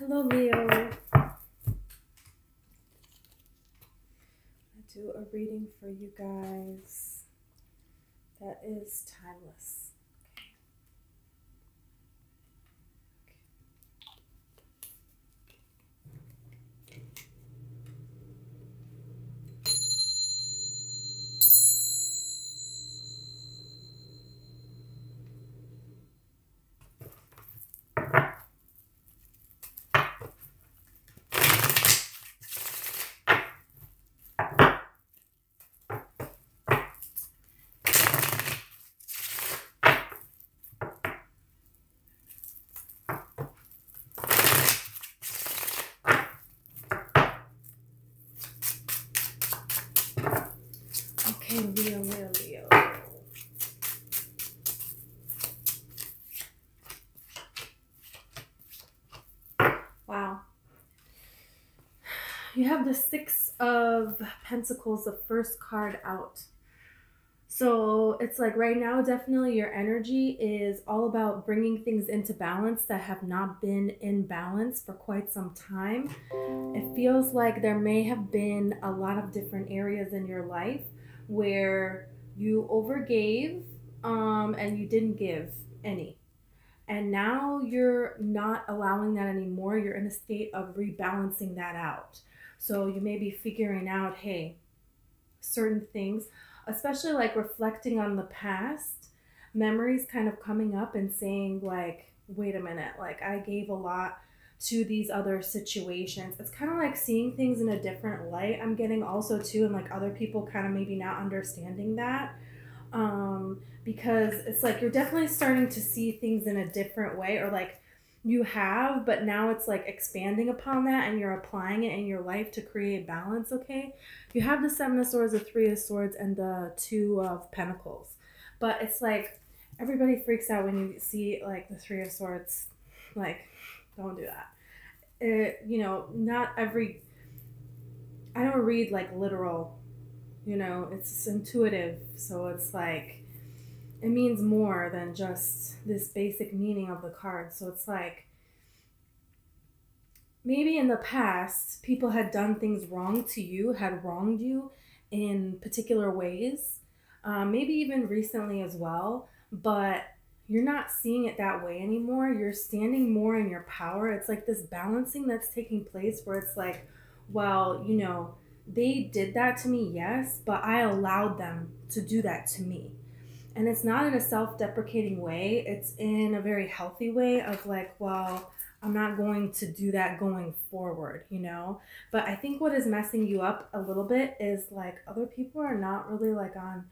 Hello, Leo. I do a reading for you guys that is timeless. Okay, Leo. Wow. You have the Six of Pentacles, the first card out. So it's like right now, definitely your energy is all about bringing things into balance that have not been in balance for quite some time. It feels like there may have been a lot of different areas in your life where you overgave and you didn't give any. And now you're not allowing that anymore. You're in a state of rebalancing that out. So you may be figuring out, hey, certain things, especially like reflecting on the past, memories kind of coming up and saying like, wait a minute, like I gave a lot to these other situations. It's kind of like seeing things in a different light. I'm getting also too, and like other people kind of maybe not understanding that. Because it's like you're definitely starting to see things in a different way, or like you have, but now it's like expanding upon that and you're applying it in your life to create balance. Okay, you have the Seven of Swords, the Three of Swords, and the Two of Pentacles, but it's like everybody freaks out when you see like the Three of Swords. Like, don't do that. Not every, I don't read like literal, it's intuitive, so it's like it means more than just this basic meaning of the card. So it's like maybe in the past people had done things wrong to you, had wronged you in particular ways, maybe even recently as well, but you're not seeing it that way anymore. You're standing more in your power. It's like this balancing that's taking place where it's like, well, they did that to me, yes, but I allowed them to do that to me. And it's not in a self-deprecating way. It's in a very healthy way of like, well, I'm not going to do that going forward, But I think what is messing you up a little bit is like other people are not really like on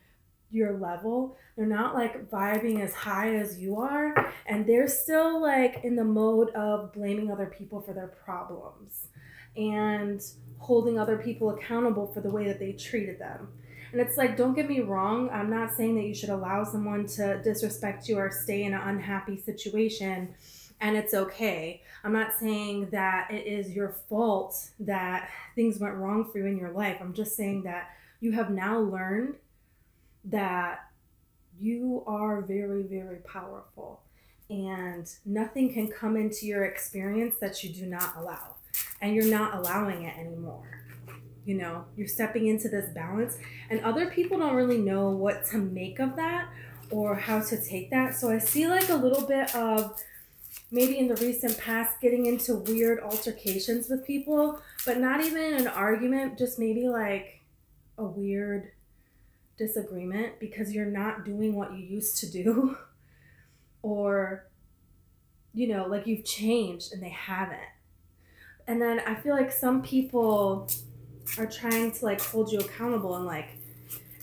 your level. They're not like vibing as high as you are. And they're still like in the mode of blaming other people for their problems and holding other people accountable for the way that they treated them. And it's like, don't get me wrong, I'm not saying that you should allow someone to disrespect you or stay in an unhappy situation and it's okay. I'm not saying that it is your fault that things went wrong for you in your life. I'm just saying that you have now learned that you are very, very powerful and nothing can come into your experience that you do not allow. And you're not allowing it anymore. You're stepping into this balance and other people don't really know what to make of that or how to take that. So I see like a little bit of maybe in the recent past getting into weird altercations with people, but not even an argument, just maybe like a weird disagreement because you're not doing what you used to do or, like you've changed and they haven't. And then I feel like some people are trying to like hold you accountable and like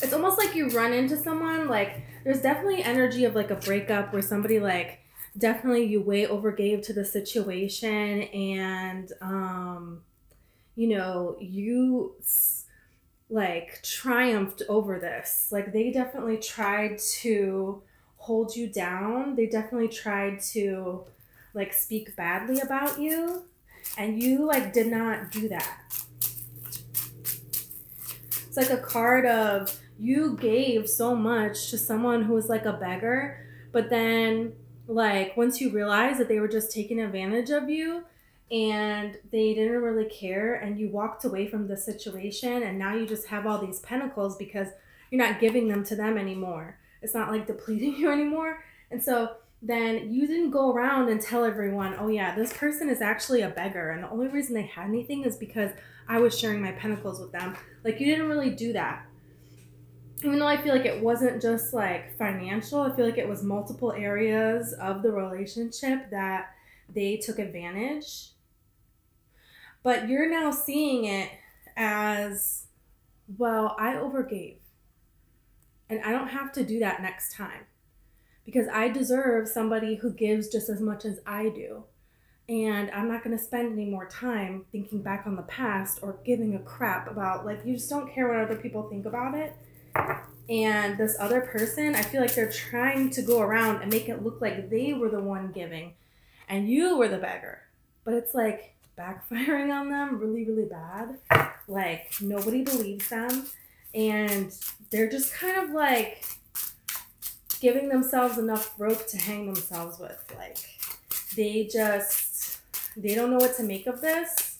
it's almost like you run into someone, like there's definitely energy of like a breakup where somebody like definitely you way overgave to the situation and you like triumphed over this. Like they definitely tried to hold you down. They definitely tried to like speak badly about you and you like did not do that. It's like a card of you gave so much to someone who was like a beggar, but then like once you realize that they were just taking advantage of you and they didn't really care, and you walked away from the situation, and now you just have all these pentacles because you're not giving them to them anymore. It's not like depleting you anymore. And so then you didn't go around and tell everyone, oh yeah, this person is actually a beggar, and the only reason they had anything is because I was sharing my pentacles with them. Like, you didn't really do that. Even though I feel like it wasn't just like financial, I feel like it was multiple areas of the relationship that they took advantage. But you're now seeing it as, well, I overgave. And I don't have to do that next time, because I deserve somebody who gives just as much as I do. And I'm not going to spend any more time thinking back on the past or giving a crap about, like, you just don't care what other people think about it. And this other person, I feel like they're trying to go around and make it look like they were the one giving and you were the beggar. But it's like backfiring on them really, really bad. Like, nobody believes them. And they're just kind of like giving themselves enough rope to hang themselves with. Like, they don't know what to make of this.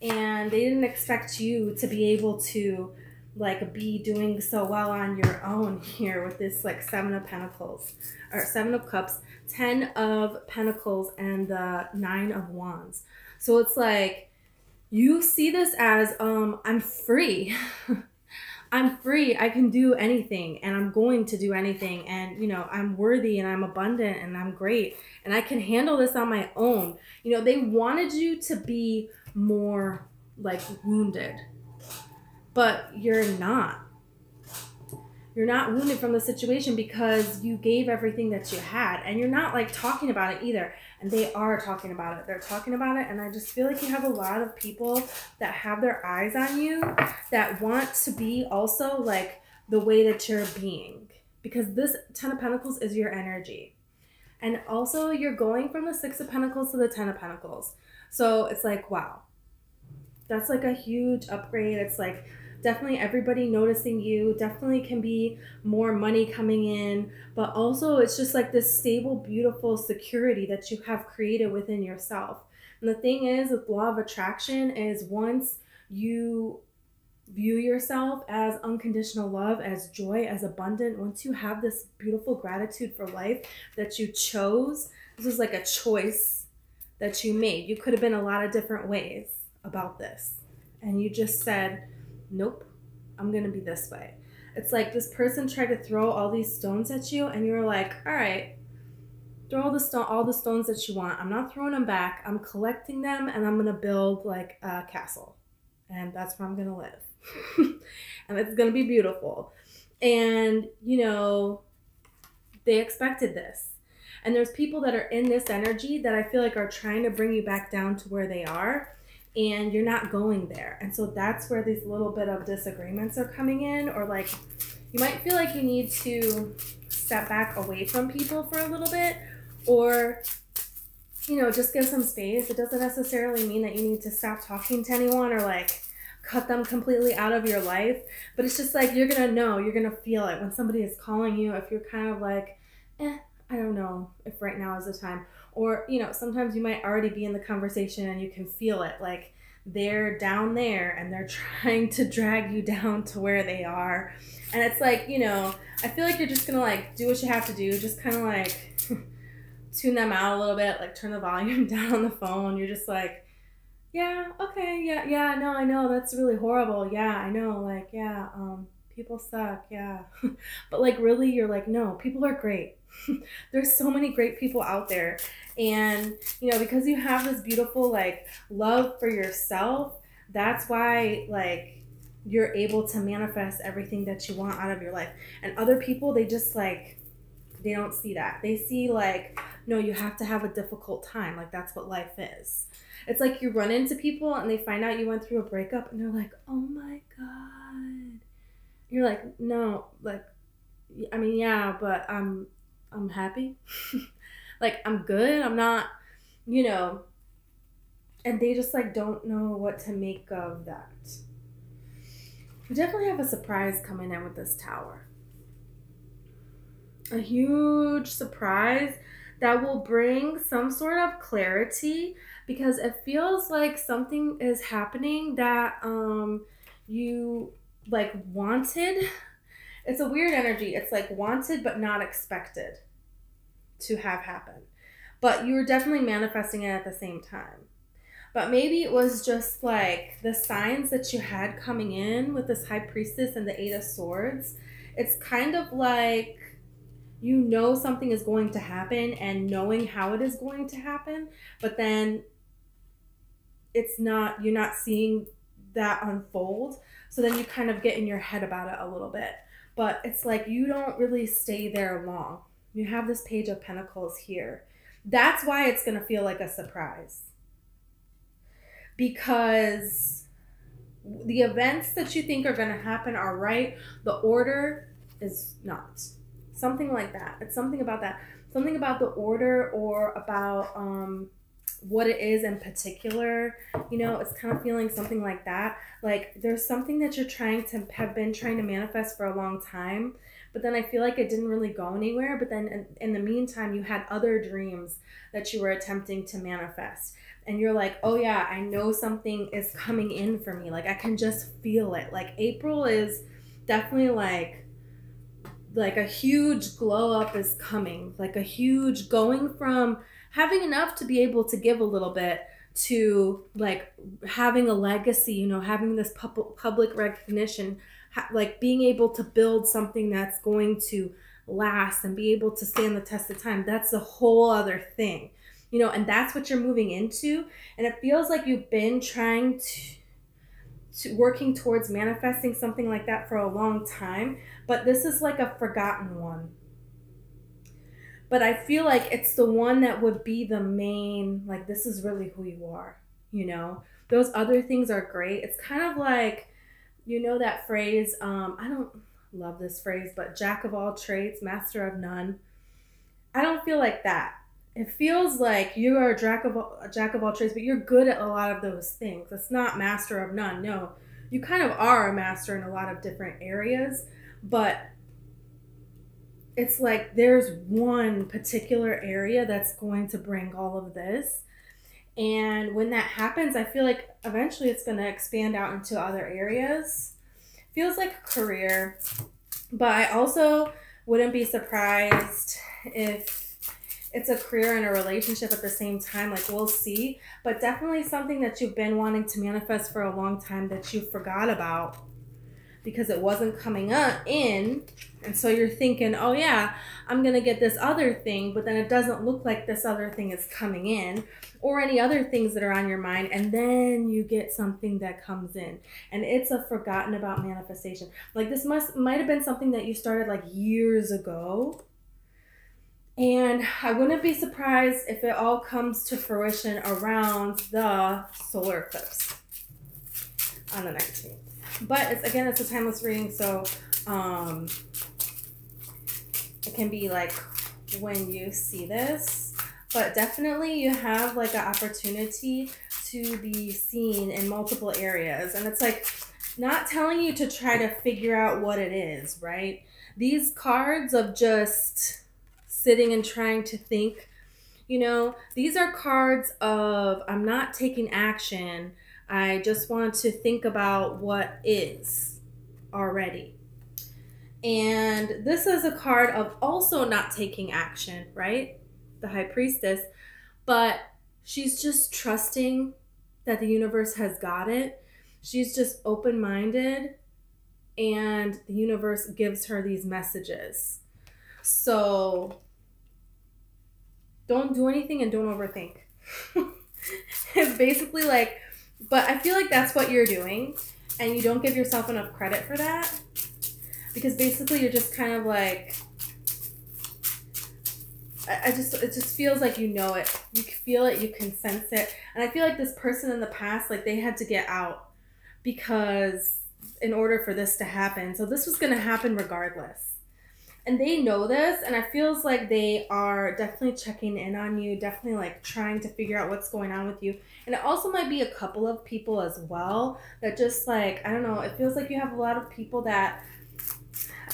And they didn't expect you to be able to like be doing so well on your own here with this like 7 of Pentacles, or 7 of Cups, 10 of Pentacles, and the 9 of Wands. So it's like you see this as I'm free. I'm free. I can do anything, and I'm going to do anything, and you know, I'm worthy, and I'm abundant, and I'm great, and I can handle this on my own. You know, they wanted you to be more like wounded. But you're not. You're not wounded from the situation because you gave everything that you had. And you're not like talking about it either. And they are talking about it. They're talking about it. And I just feel like you have a lot of people that have their eyes on you that want to be also like the way that you're being. Because this 10 of Pentacles is your energy. And also you're going from the 6 of Pentacles to the 10 of Pentacles. So it's like, wow. That's like a huge upgrade. It's like definitely everybody noticing you, definitely can be more money coming in, but also it's just like this stable, beautiful security that you have created within yourself. And the thing is with law of attraction is once you view yourself as unconditional love, as joy, as abundant, once you have this beautiful gratitude for life that you chose, this is like a choice that you made. You could have been a lot of different ways about this. And you just said, nope, I'm going to be this way. It's like this person tried to throw all these stones at you and you were like, all right, throw all the stones that you want. I'm not throwing them back. I'm collecting them and I'm going to build like a castle. And that's where I'm going to live. And it's going to be beautiful. And, you know, they expected this. And there's people that are in this energy that I feel like are trying to bring you back down to where they are. And you're not going there. And so that's where these little bit of disagreements are coming in, or like you might feel like you need to step back away from people for a little bit, or, you know, just give some space. It doesn't necessarily mean that you need to stop talking to anyone or like cut them completely out of your life, but it's just like you're gonna know, you're gonna feel it when somebody is calling you. If you're kind of like, I don't know if right now is the time. Or, you know, sometimes you might already be in the conversation and you can feel it. Like they're down there and they're trying to drag you down to where they are. And it's like, you know, I feel like you're just going to like do what you have to do. Just kind of like tune them out a little bit. Like turn the volume down on the phone. You're just like, yeah, okay, yeah, no, I know. That's really horrible. Yeah, I know. Like, yeah, people suck. Yeah. But like really, you're like, no, people are great. There's so many great people out there. And, you know, because you have this beautiful, like, love for yourself, that's why, like, you're able to manifest everything that you want out of your life. And other people, they just, like, they don't see that. They see, like, no, you have to have a difficult time. Like, that's what life is. It's like you run into people and they find out you went through a breakup and they're like, oh my God. You're like, no, like, I mean, yeah, but I'm happy. Like, I'm good. I'm not, you know, and they just like don't know what to make of that. We definitely have a surprise coming in with this Tower. A huge surprise that will bring some sort of clarity, because it feels like something is happening that you like wanted. It's a weird energy. It's like wanted but not expected to have happen. But you were definitely manifesting it at the same time. But maybe it was just like the signs that you had coming in with this High Priestess and the Eight of Swords. It's kind of like you know something is going to happen and knowing how it is going to happen, but then it's not, you're not seeing that unfold. So then you kind of get in your head about it a little bit. But it's like you don't really stay there long. You have this Page of Pentacles here. That's why it's going to feel like a surprise. Because the events that you think are going to happen are right. The order is not. Something like that. It's something about that. Something about the order, or about what it is in particular. You know, it's kind of feeling something like that. Like there's something that you're have been trying to manifest for a long time. But then I feel like it didn't really go anywhere. But then in the meantime, you had other dreams that you were attempting to manifest. And you're like, oh yeah, I know something is coming in for me. Like I can just feel it. Like April is definitely like a huge glow up is coming. Like a huge going from having enough to be able to give a little bit to like having a legacy, you know, having this public recognition, like being able to build something that's going to last and be able to stand the test of time. That's a whole other thing. You know, and that's what you're moving into. And it feels like you've been trying to working towards manifesting something like that for a long time. But this is like a forgotten one. But I feel like it's the one that would be the main, like this is really who you are, you know. Those other things are great. It's kind of like, you know that phrase, I don't love this phrase, but jack of all trades, master of none. I don't feel like that. It feels like you are a jack of all trades, but you're good at a lot of those things. It's not master of none. No, you kind of are a master in a lot of different areas, but it's like there's one particular area that's going to bring all of this. And when that happens, I feel like eventually it's going to expand out into other areas. Feels like a career, but I also wouldn't be surprised if it's a career and a relationship at the same time. Like we'll see, but definitely something that you've been wanting to manifest for a long time that you forgot about because it wasn't coming up in. And so you're thinking, oh yeah, I'm going to get this other thing, but then it doesn't look like this other thing is coming in, or any other things that are on your mind. And then you get something that comes in and it's a forgotten about manifestation. Like this might have been something that you started like years ago. And I wouldn't be surprised if it all comes to fruition around the solar eclipse on the 19th. But it's a timeless reading, so it can be like when you see this. But definitely you have like an opportunity to be seen in multiple areas. And it's like not telling you to try to figure out what it is, right? These cards of just sitting and trying to think, you know, these are cards of I'm not taking action. I just want to think about what is already. And this is a card of also not taking action, right? The High Priestess, but she's just trusting that the universe has got it. She's just open-minded and the universe gives her these messages. So don't do anything and don't overthink. It's basically like, but I feel like that's what you're doing and you don't give yourself enough credit for that, because basically you're just kind of like, it just feels like you know it. You can feel it, you can sense it. And I feel like this person in the past, like they had to get out because in order for this to happen. So this was going to happen regardless. And they know this, and it feels like they are definitely checking in on you, definitely like trying to figure out what's going on with you. And it also might be a couple of people as well that just like, I don't know, it feels like you have a lot of people that,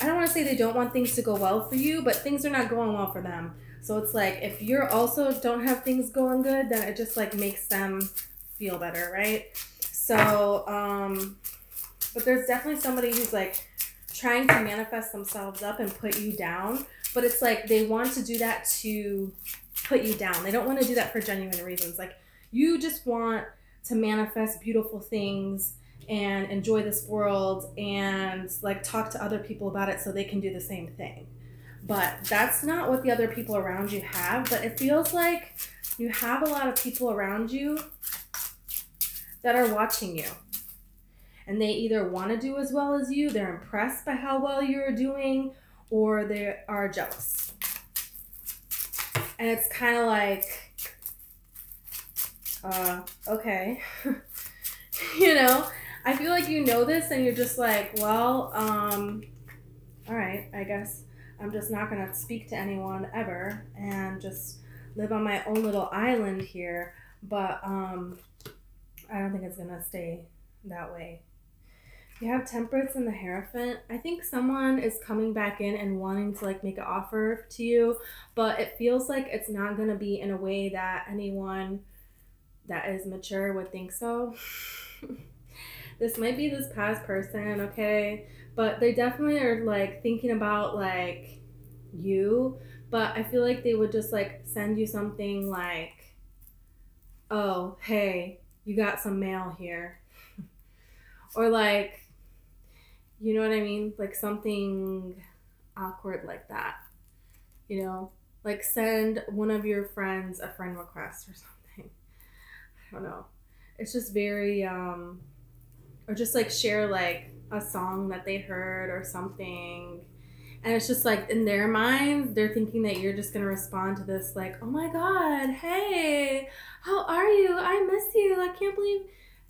I don't want to say they don't want things to go well for you, but things are not going well for them. So it's like if you're also don't have things going good, then it just like makes them feel better, right? So, but there's definitely somebody who's like trying to manifest themselves up and put you down, but it's like they want to do that to put you down. They don't want to do that for genuine reasons. Like you just want to manifest beautiful things and enjoy this world and like talk to other people about it so they can do the same thing. But that's not what the other people around you have. But it feels like you have a lot of people around you that are watching you. And they either want to do as well as you, they're impressed by how well you're doing, or they are jealous. And it's kind of like, okay. You know, I feel like you know this and you're just like, well, all right, I guess I'm just not going to speak to anyone ever and just live on my own little island here. But I don't think it's going to stay that way. You have Temperance and the Hierophant. I think someone is coming back in and wanting to like make an offer to you, but it feels like it's not going to be in a way that anyone that is mature would think so. This might be this past person, okay? But they definitely are like thinking about like you, but I feel like they would just like send you something like, oh, hey, you got some mail here. Or like, you know what I mean? Like something awkward like that. You know? Like send one of your friends a friend request or something. I don't know. It's just very, or just like share like a song that they heard or something. And it's just like in their minds, they're thinking that you're just going to respond to this like, oh my God, hey, how are you? I miss you. I can't believe.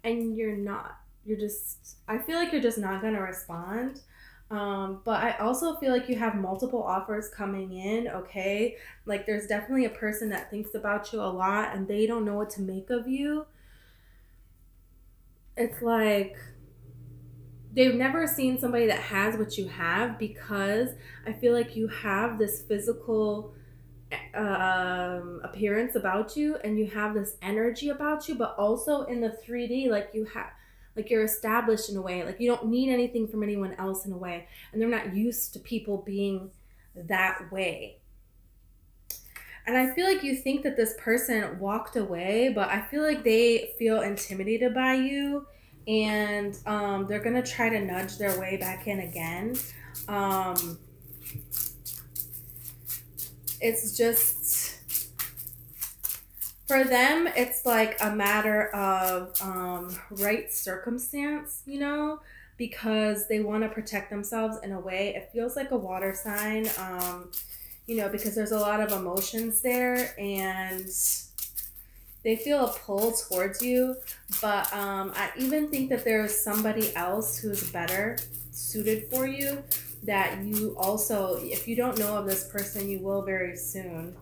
And you're not. You're just, I feel like you're just not going to respond. But I also feel like you have multiple offers coming in, okay? Like there's definitely a person that thinks about you a lot and they don't know what to make of you. It's like they've never seen somebody that has what you have, because I feel like you have this physical appearance about you and you have this energy about you, but also in the 3D, like you have, like you're established in a way, like you don't need anything from anyone else in a way, and they're not used to people being that way. And I feel like you think that this person walked away, but I feel like they feel intimidated by you, and they're gonna try to nudge their way back in again. It's just, for them, it's like a matter of right circumstance, you know, because they want to protect themselves in a way. It feels like a water sign, you know, because there's a lot of emotions there and they feel a pull towards you. But I even think that there's somebody else who's better suited for you, that you also, if you don't know of this person, you will very soon.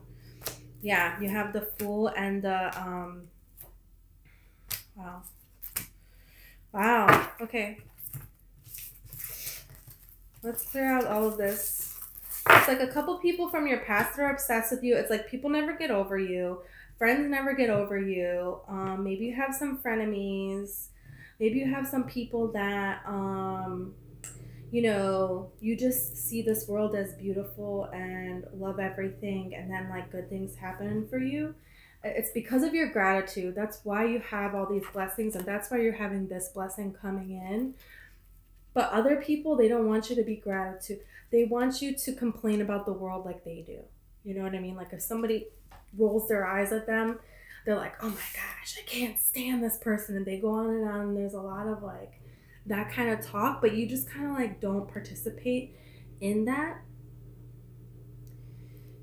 Yeah, you have the Fool and the, wow. Wow, okay. Let's clear out all of this. It's like a couple people from your past that are obsessed with you. It's like people never get over you. Friends never get over you. Maybe you have some frenemies. Maybe you have some people that, you know, you just see this world as beautiful and love everything, and then like good things happen for you. It's because of your gratitude. That's why you have all these blessings, and that's why you're having this blessing coming in. But other people, they don't want you to be gratitude. They want you to complain about the world like they do. You know what I mean? Like if somebody rolls their eyes at them, they're like, oh my gosh, I can't stand this person. And they go on and on. And there's a lot of like that kind of talk, but you just kind of like don't participate in that.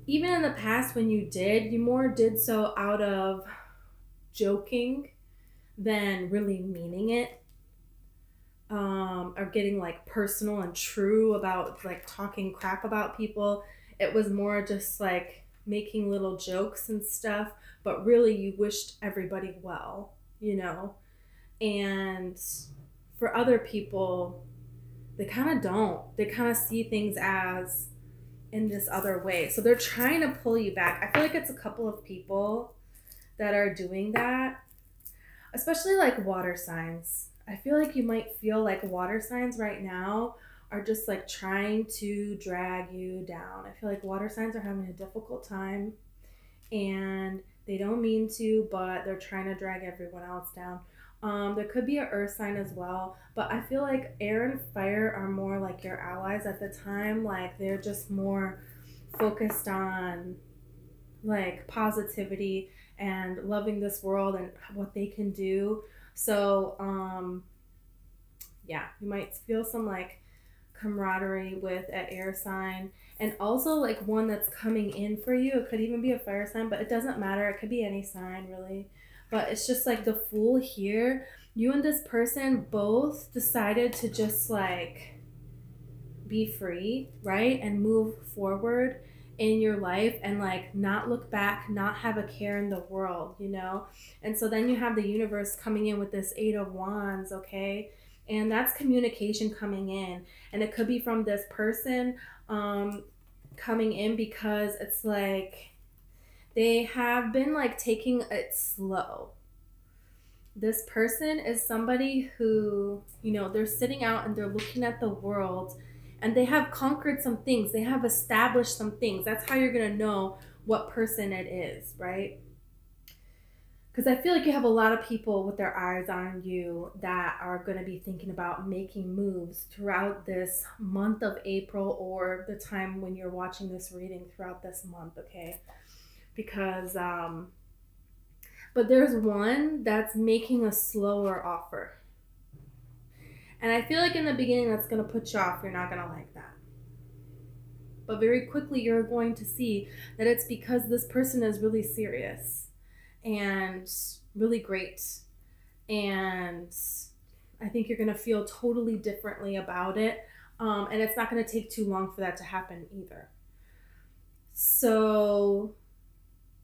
Even in the past when you did, you more did so out of joking than really meaning it. Or getting like personal and true about like talking crap about people. It was more just like making little jokes and stuff, but really you wished everybody well, you know? And for other people, they kind of don't. They kind of see things as in this other way. So they're trying to pull you back. I feel like it's a couple of people that are doing that, especially like water signs. I feel like you might feel like water signs right now are just like trying to drag you down. I feel like water signs are having a difficult time and they don't mean to, but they're trying to drag everyone else down. There could be an earth sign as well, but I feel like air and fire are more like your allies at the time. Like they're just more focused on like positivity and loving this world and what they can do. So, yeah, you might feel some like camaraderie with an air sign, and also like one that's coming in for you. It could even be a fire sign, but it doesn't matter. It could be any sign really. But it's just like the Fool here. You and this person both decided to just like be free, right? And move forward in your life and like not look back, not have a care in the world, you know? And so then you have the universe coming in with this Eight of Wands, okay? And that's communication coming in. And it could be from this person coming in because it's like they have been like taking it slow. This person is somebody who, you know, they're sitting out and they're looking at the world and they have conquered some things. They have established some things. That's how you're going to know what person it is, right? Because I feel like you have a lot of people with their eyes on you that are going to be thinking about making moves throughout this month of April or the time when you're watching this reading throughout this month, okay? Because, but there's one that's making a slower offer. And I feel like in the beginning that's going to put you off. You're not going to like that. But very quickly you're going to see that it's because this person is really serious and really great. And I think you're going to feel totally differently about it. And it's not going to take too long for that to happen either. So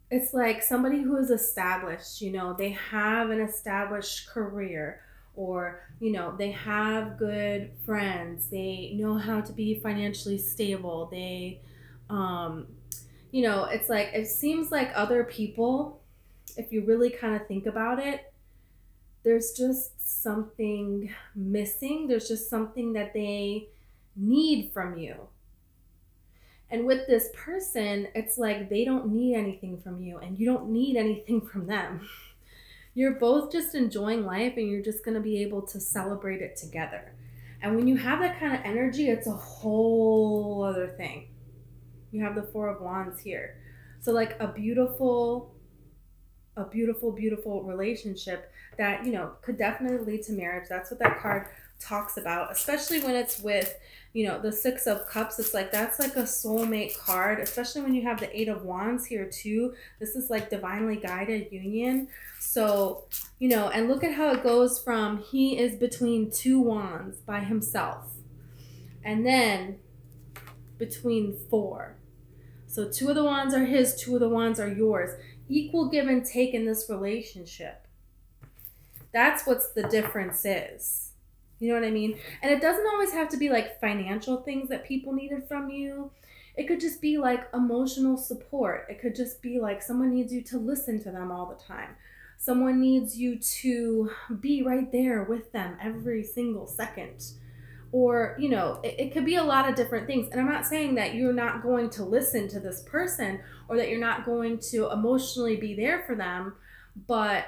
it's like somebody who is established, you know, they have an established career, or, you know, they have good friends, they know how to be financially stable, they, you know, it's like, it seems like other people, if you really kind of think about it, there's just something missing. There's just something that they need from you. And with this person, it's like they don't need anything from you and you don't need anything from them. You're both just enjoying life and you're just going to be able to celebrate it together. And when you have that kind of energy, it's a whole other thing. You have the Four of Wands here. So like a beautiful, beautiful relationship that, you know, could definitely lead to marriage. That's what that card talks about, especially when it's with, you know, the Six of Cups. It's like that's like a soulmate card, especially when you have the Eight of Wands here too. This is like divinely guided union. So, you know, and look at how it goes from he is between two wands by himself and then between four. So two of the wands are his, two of the wands are yours. Equal give and take in this relationship. That's what the difference is. You know what I mean? And it doesn't always have to be like financial things that people needed from you. It could just be like emotional support. It could just be like someone needs you to listen to them all the time. Someone needs you to be right there with them every single second. Or, you know, it could be a lot of different things. And I'm not saying that you're not going to listen to this person or that you're not going to emotionally be there for them. But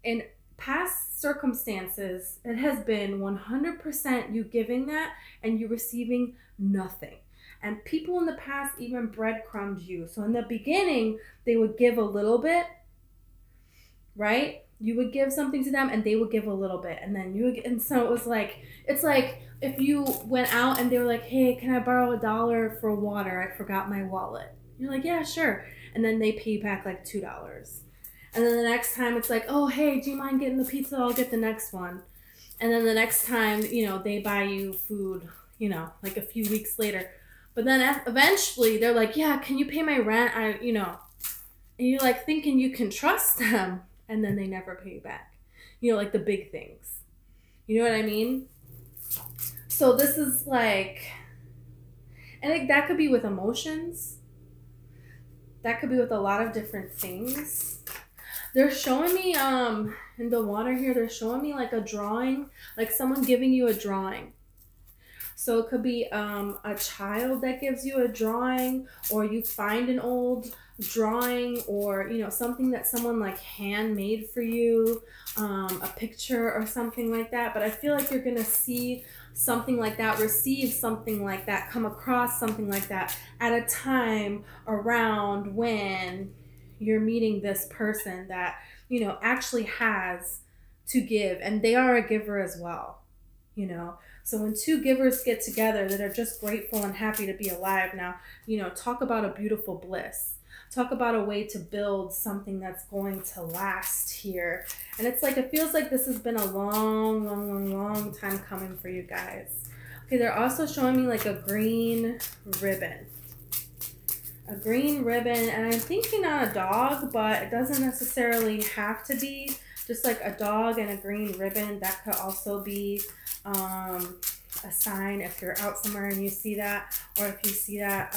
in past circumstances, it has been 100% you giving that and you receiving nothing. And people in the past even breadcrumbed you. So in the beginning, they would give a little bit, right? You would give something to them and they would give a little bit. And then you would, and so it was like, it's like if you went out and they were like, hey, can I borrow $1 for water? I forgot my wallet. You're like, yeah, sure. And then they pay you back like $2. And then the next time it's like, oh, hey, do you mind getting the pizza? I'll get the next one. And then the next time, you know, they buy you food, you know, like a few weeks later. But then eventually they're like, yeah, can you pay my rent? You know, and you're like thinking you can trust them. And then they never pay you back. You know, like the big things. You know what I mean? So this is like, And that could be with emotions. That could be with a lot of different things. They're showing me, in the water here, they're showing me like a drawing, like someone giving you a drawing. So it could be a child that gives you a drawing, or you find an old drawing, or, you know, something that someone like handmade for you, a picture or something like that. But I feel like you're going to see something like that, receive something like that, come across something like that at a time around when you're meeting this person that, you know, actually has to give, and they are a giver as well, you know. So when two givers get together that are just grateful and happy to be alive now, you know, talk about a beautiful bliss. Talk about a way to build something that's going to last here. And it's like, it feels like this has been a long, long, long, long time coming for you guys. Okay, they're also showing me like a green ribbon. A green ribbon, and I'm thinking not a dog, but it doesn't necessarily have to be. Just like a dog and a green ribbon, that could also be a sign if you're out somewhere and you see that, or if you see that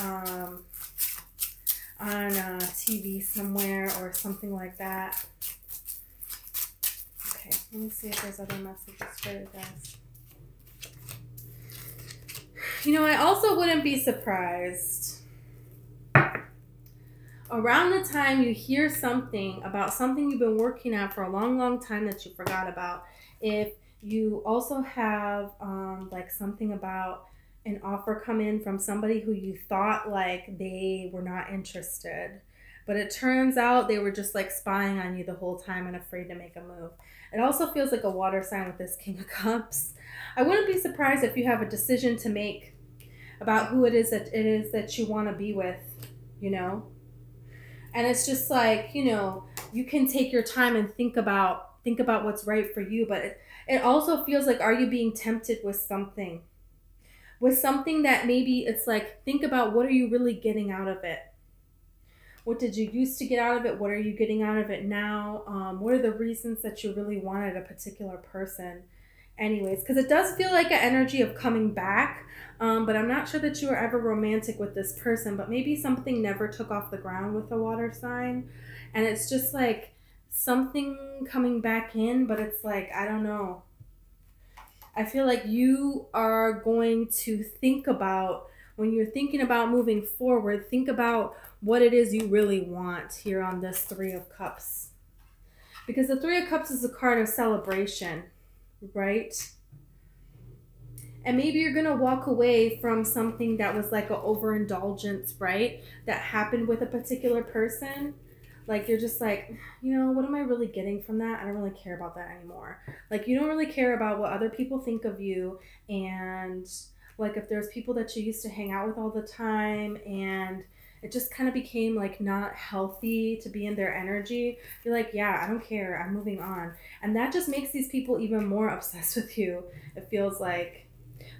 on TV somewhere or something like that. Okay, let me see if there's other messages for you guys. You know, I also wouldn't be surprised around the time you hear something about something you've been working at for a long, long time that you forgot about. If you also have like something about an offer come in from somebody who you thought like they were not interested, but it turns out they were just like spying on you the whole time and afraid to make a move. It also feels like a water sign with this King of Cups. I wouldn't be surprised if you have a decision to make about who it is that you want to be with, you know. And it's just like, you know, you can take your time and think about what's right for you. But it also feels like, are you being tempted with something? With something that maybe it's like, think about, what are you really getting out of it? What did you used to get out of it? What are you getting out of it now? What are the reasons that you really wanted a particular person? Anyways, because it does feel like an energy of coming back, but I'm not sure that you were ever romantic with this person, but maybe something never took off the ground with the water sign, and it's just like something coming back in, but it's like, I don't know. I feel like you are going to think about, when you're thinking about moving forward, think about what it is you really want here on this Three of Cups. Because the Three of Cups is a card of celebration, right? And maybe you're going to walk away from something that was like an overindulgence, right? That happened with a particular person. Like, you're just like, you know, what am I really getting from that? I don't really care about that anymore. Like, you don't really care about what other people think of you. And like, if there's people that you used to hang out with all the time and it just kind of became like not healthy to be in their energy, you're like, yeah, I don't care. I'm moving on. And that just makes these people even more obsessed with you. It feels like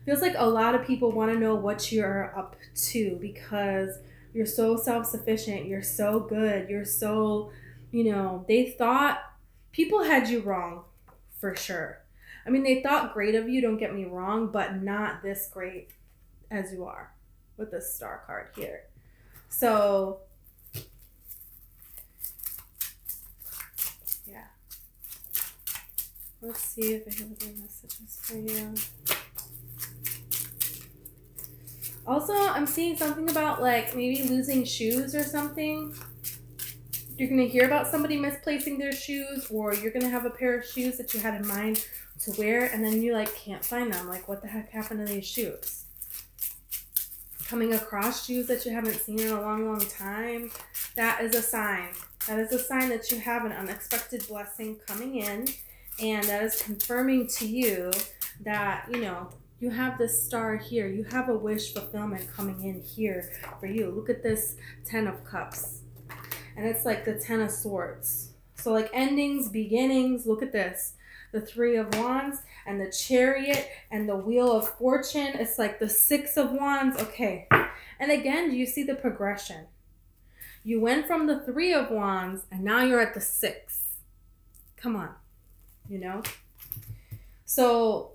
a lot of people want to know what you're up to because you're so self-sufficient. You're so good. You're so, you know, they thought people had you wrong for sure. I mean, they thought great of you, don't get me wrong, but not this great as you are with this Star card here. So, yeah. Let's see if I have other messages for you. Also, I'm seeing something about like maybe losing shoes or something. You're going to hear about somebody misplacing their shoes, or you're going to have a pair of shoes that you had in mind to wear and then you like can't find them. Like, what the heck happened to these shoes? Coming across shoes that you haven't seen in a long, long time. That is a sign. That is a sign that you have an unexpected blessing coming in, and that is confirming to you that, you know, you have this star here. You have a wish fulfillment coming in here for you. Look at this 10 of Cups. And it's like the 10 of Swords. So like endings, beginnings. Look at this. The 3 of Wands and the Chariot and the Wheel of Fortune. It's like the 6 of Wands. Okay. And again, do you see the progression? You went from the 3 of Wands and now you're at the 6. Come on. You know? So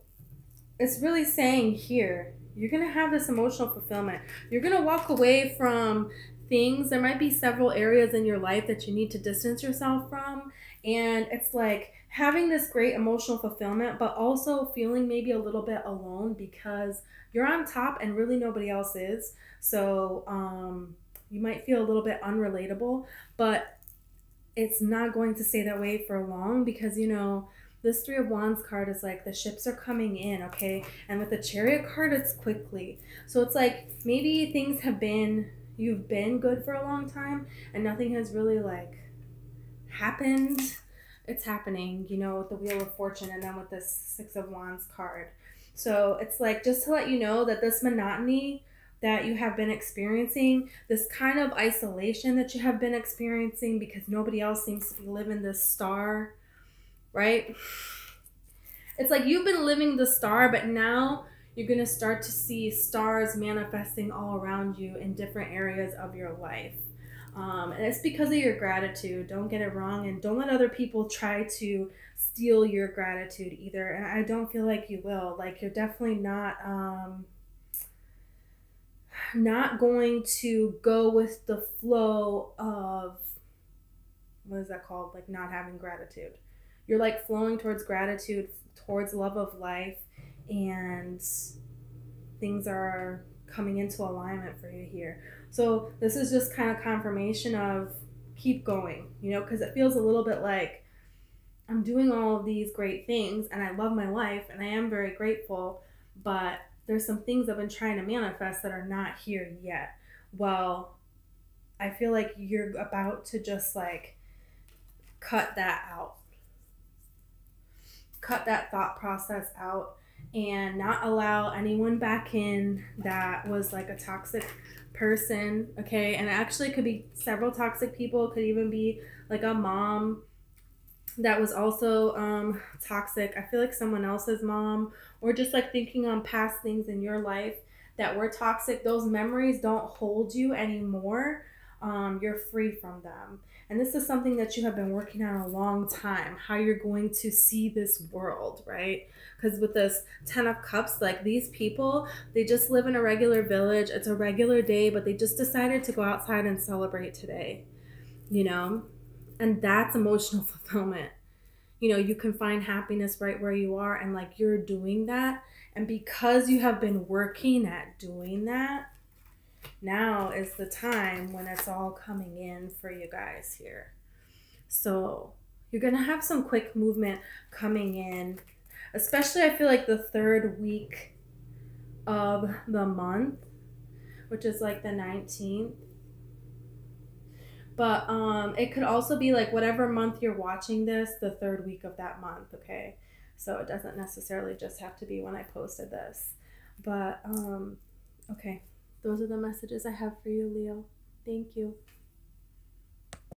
it's really saying here, You're going to have this emotional fulfillment. You're going to walk away from things. There might be several areas in your life that you need to distance yourself from. And it's like having this great emotional fulfillment, but also feeling maybe a little bit alone because you're on top and really nobody else is. So you might feel a little bit unrelatable, but it's not going to stay that way for long because, you know, this Three of Wands card is like the ships are coming in, okay? And with the Chariot card, it's quickly. So it's like maybe things have been, you've been good for a long time and nothing has really like happened. It's happening, you know, with the Wheel of Fortune and then with this Six of Wands card. So it's like just to let you know that this monotony that you have been experiencing, this kind of isolation that you have been experiencing because nobody else seems to be living this star, right? It's like you've been living the star, but now you're going to start to see stars manifesting all around you in different areas of your life. And it's because of your gratitude. Don't get it wrong. And don't let other people try to steal your gratitude either. And I don't feel like you will. Like you're definitely not going to go with the flow of, what is that called? Like not having gratitude. You're like flowing towards gratitude, towards love of life, and things are coming into alignment for you here. So this is just kind of confirmation of keep going, you know, because it feels a little bit like I'm doing all of these great things and I love my life and I am very grateful, but there's some things I've been trying to manifest that are not here yet. Well, I feel like you're about to just like cut that out. Cut that thought process out and not allow anyone back in that was like a toxic person, okay? And it actually could be several toxic people. It could even be like a mom that was also toxic. I feel like someone else's mom, or just like thinking on past things in your life that were toxic. Those memories don't hold you anymore. You're free from them. And this is something that you have been working on a long time, how you're going to see this world, right? Because with this 10 of Cups, like these people, they just live in a regular village. It's a regular day, but they just decided to go outside and celebrate today, you know? And that's emotional fulfillment. You know, you can find happiness right where you are, and like you're doing that. And because you have been working at doing that, now is the time when it's all coming in for you guys here. So you're going to have some quick movement coming in, especially I feel like the third week of the month, which is like the 19th. But it could also be like whatever month you're watching this, the third week of that month, okay? So it doesn't necessarily just have to be when I posted this. But okay. Those are the messages I have for you, Leo. Thank you.